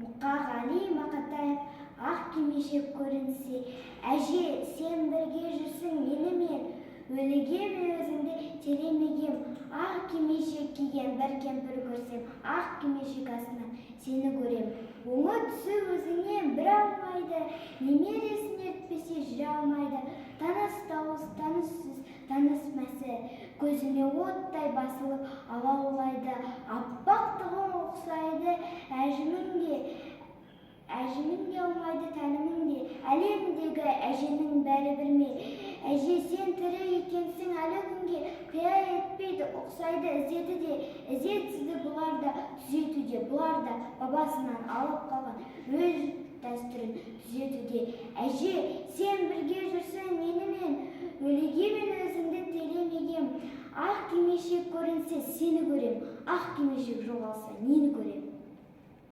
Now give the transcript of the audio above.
Мұқағали Мақатаев ақ кимешек көрінсе, әже, сен бірге жүрсің менімен, өлігем өзіңді телемегем, ақ кимешек киген бір кемпір көрсем, ақ кимешек астынан сені көрем. Оңы түсі өзіңе бір алмайды, немересін ертпесе жүре алмайды. Таныс дауыс, таныс сөз, таныс мәсі, көзіме оттай басылып алаулайды. Аппақтығың ұқсайды әжімің де алмайды тәнімің де, әлемдегі әженің бәрі бірме. Әже, сен тірі екенсің әлі күнге, қия етпейді, ұқсайды ізеті де, ізетсізді бұлар да түзетуде, бұлар да бабасынан алып қалған өз дәстүрін түзетуде. Әже, сен бірге жүрсің менімен, өліге мен өзіңді телемегем, ақ кимешек көрінсе сені көрем, ақ кимешек жоғалса нені көрем.